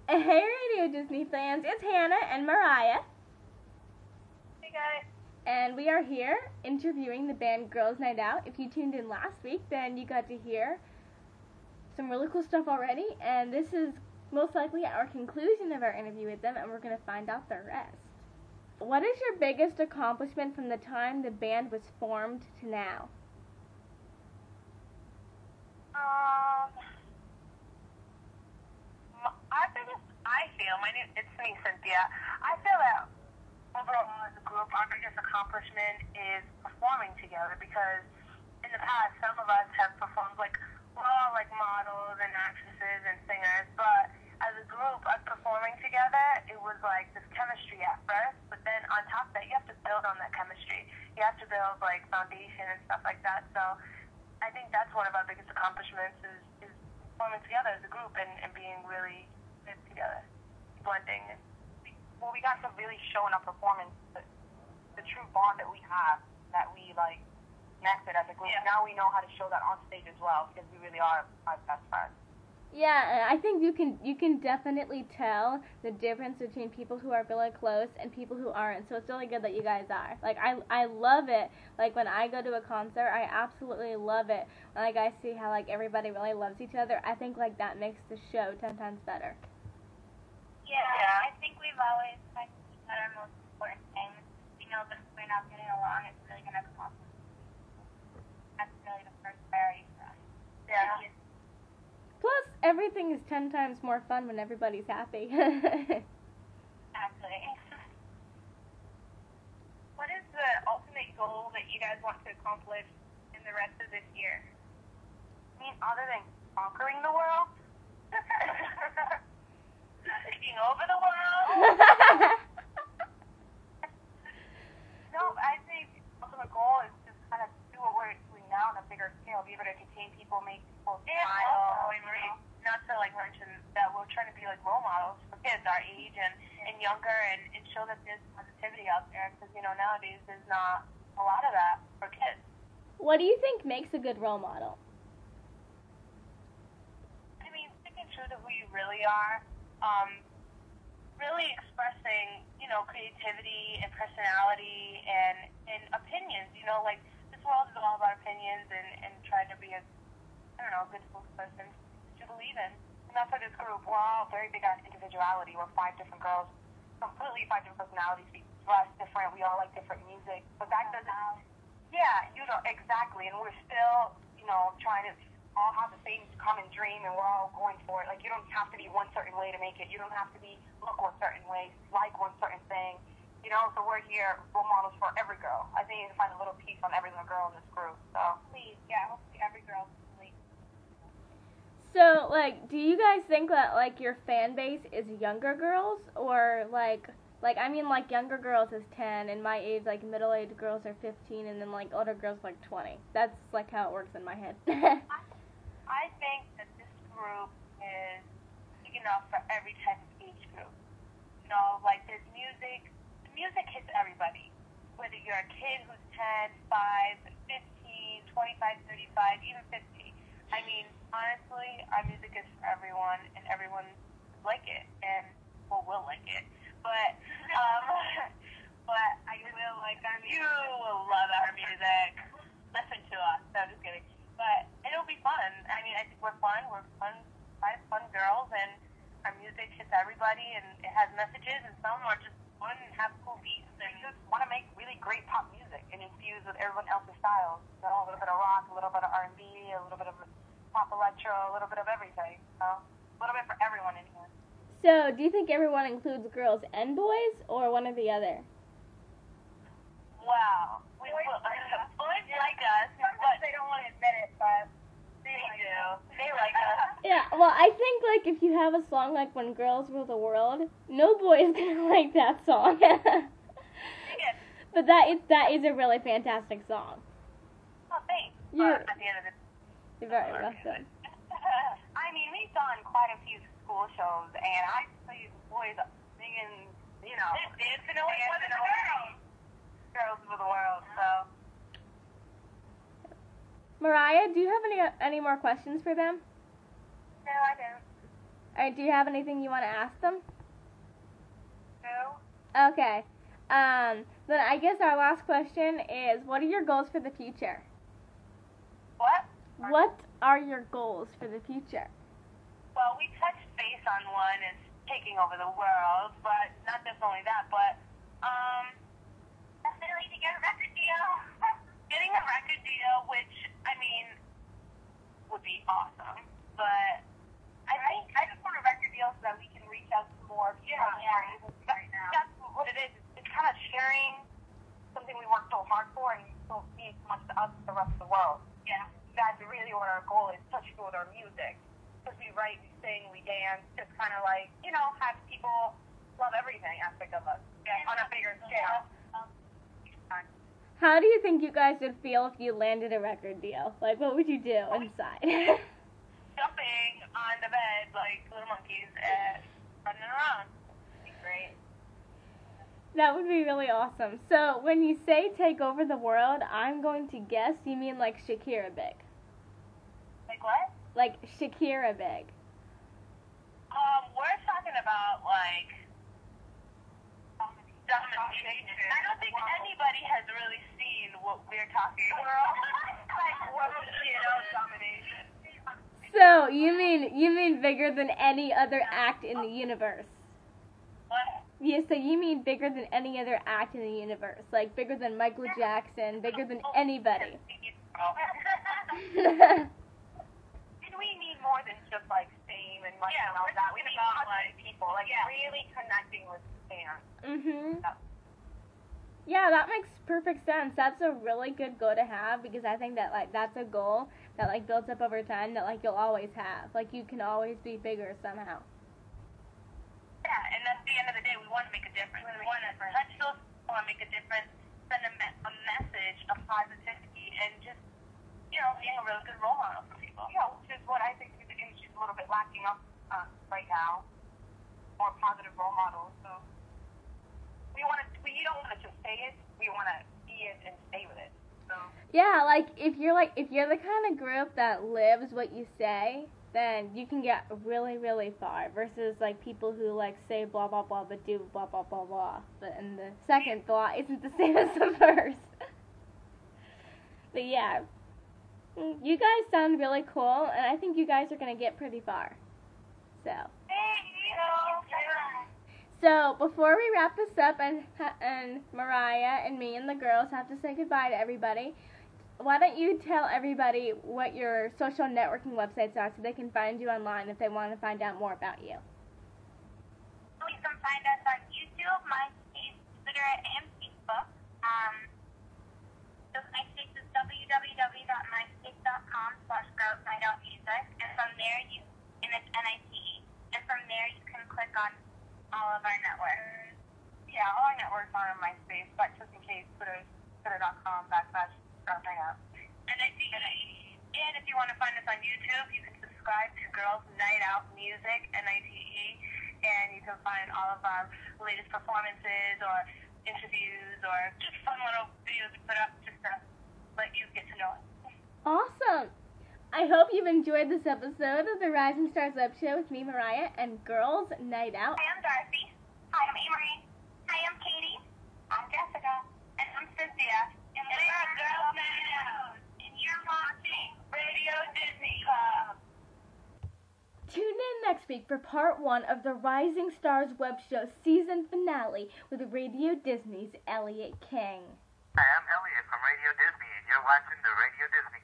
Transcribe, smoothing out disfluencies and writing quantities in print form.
Hey Radio Disney fans, it's Hannah and Mariah. Hey guys. And we are here interviewing the band Girls Nite Out. If you tuned in last week, then you got to hear some really cool stuff already. And this is most likely our conclusion of our interview with them, and we're going to find out the rest. What is your biggest accomplishment from the time the band was formed to now? It's me, Cynthia. I feel that overall as a group, our biggest accomplishment is performing together, because in the past, some of us have performed we're all models and actresses and singers, but as a group, us performing together, it was this chemistry at first, but then on top of that, you have to build on that chemistry. You have to build foundation and stuff like that. So I think that's one of our biggest accomplishments is performing together as a group and being really good together, blending. We got to really show in our performance the true bond that we have, that we connected as a group. Yeah. Now we know how to show that on stage as well, because we really are our best friends. Yeah, I think you can definitely tell the difference between people who are really close and people who aren't. So it's really good that you guys are. I love it. When I go to a concert, I absolutely love it. When I see how everybody really loves each other, I think that makes the show 10 times better. Yeah, I think we've always tried to keep that our most important thing. We know that if we're not getting along, it's really going to come. That's really the first priority for us. Yeah. Plus, everything is 10 times more fun when everybody's happy. Exactly. What is the ultimate goal that you guys want to accomplish in the rest of this year? I mean, other than conquering the world? Taking over the world? No, I think the ultimate goal is just kind of do what we're doing now on a bigger scale, be able to entertain people, make people smile. Not to mention that we're trying to be role models for kids our age and younger, and show that there's positivity out there, because nowadays there's not a lot of that for kids. What do you think makes a good role model? I mean, sticking true to who you really are, really expressing creativity and personality and opinions. This world is all about opinions, and trying to be a good spokesperson to believe in. And that's why this group, we're all very big on individuality. We're 5 different girls, completely 5 different personalities. We dress different. We all like different music. But that doesn't... Yeah, exactly. And we're still, trying to all have the same common dream, and we're all going for it. You don't have to be one certain way to make it. You don't have to look one certain way, like one certain thing. So we're here, role models for every girl. I think you can find a little piece on every little girl in this group. So please, yeah, hopefully every girl. So, do you guys think that, your fan base is younger girls, or, younger girls is 10, and my age, middle-aged girls are 15, and then, older girls, 20. That's, how it works in my head. I think that this group is big enough for every type of age group. There's music. The music hits everybody. Whether you're a kid who's 10, 5, 15, 25, 35, even 50. I mean, honestly, our music is for everyone, and everyone like it, and will like it. But I will you will love our music. Listen to us. No, just kidding. But it'll be fun. I mean, I think we're fun. We're fun, 5 fun girls, and our music hits everybody, and it has messages, and some are just fun and have cool beats. And just want to make really great pop music and infuse with everyone else's styles. A little bit of rock, a little bit of R&B, a little bit of pop electro, a little bit of everything. So, a little bit for everyone in here. So, do you think everyone includes girls and boys, or one or the other? Wow. Boys like us, but they don't want to admit it, but they do. They like us. Yeah, well, I think, if you have a song like When Girls Rule the World, no boy is going to like that song. But that is a really fantastic song. Oh, thanks. You're at the end of the very welcome. I mean, we've done quite a few school shows, and I see boys singing, dancing away with the girls. Girls of the world, so. Mariah, do you have any more questions for them? No, I don't. Alright, do you have anything you want to ask them? No. Okay. Then I guess our last question is, what are your goals for the future? What? What are your goals for the future? Well, we touched base on one is taking over the world, but not just only that, but Definitely to get a record deal. getting a record deal, which I mean would be awesome. But I just want a record deal so that we can reach out to more people. Right now. That's what it is. It's kind of sharing something we worked so hard for and so means so much to us and the rest of the world. Yeah. That's really what our goal is, touch people with our music. Because we write, we sing, we dance, just kind of like, you know, have people love everything aspect of us on a bigger scale. How do you think you guys would feel if you landed a record deal? Like, what would you do inside? Jumping on the bed like little monkeys and running around. It'd be great. That would be really awesome. So, when you say take over the world, I'm going to guess you mean like Shakira big. Like what? Like Shakira big. We're talking about like domination. I don't think anybody has really seen what we're talking about. Like what domination. So, you mean bigger than any other act in the universe? What? Yeah, so you mean bigger than any other act in the universe. Like bigger than Michael Jackson, bigger than anybody. And we need more than just like fame and money and all that. We need like people, like really connecting with fans. Mhm. Yeah, that makes perfect sense. That's a really good goal to have because I think that like that's a goal that like builds up over time that like you'll always have. Like you can always be bigger somehow. Yeah, and at the end of the day, we want to make a difference. We want to touch those, we want to make a difference, send a message of positivity, and just, you know, being a really good role model for people. Yeah, which is what I think the industry is a little bit lacking up right now. More positive role models. So we don't want to just say it. We want to be it and stay with it. So Yeah, like if you're the kind of group that lives what you say, then you can get really, really far versus like people who like say blah blah blah but do blah blah blah blah. But and the second blah isn't the same as the first. But yeah. You guys sound really cool and I think you guys are gonna get pretty far. So So before we wrap this up and Mariah and me and the girls have to say goodbye to everybody, why don't you tell everybody what your social networking websites are so they can find you online if they want to find out more about you? You can find us on YouTube, MySpace, Twitter, and Facebook. So MySpace is www.myspace.com/girlsniteoutmusic, and from there and it's NITE, and from there you can click on all of our networks. yeah, all our networks are on MySpace, but just in case, twitter.com/girlsniteout. And if you want to find us on YouTube, you can subscribe to Girls Nite Out Music, NITE, and you can find all of our latest performances or interviews or just fun little videos we put up just to let you get to know us. Awesome! I hope you've enjoyed this episode of the Rising Stars Webshow with me, Mariah, and Girls Nite Out. Hi, I'm Darcy. Hi, I'm Amory. Hi, I'm Katie. I'm Jessica. And I'm Cynthia. And we're Girls Nite Out. And you're watching Radio Disney Club. Tune in next week for part 1 of the Rising Stars Webshow season finale with Radio Disney's Elliot King. Hi, I'm Elliot from Radio Disney, and you're watching the Radio Disney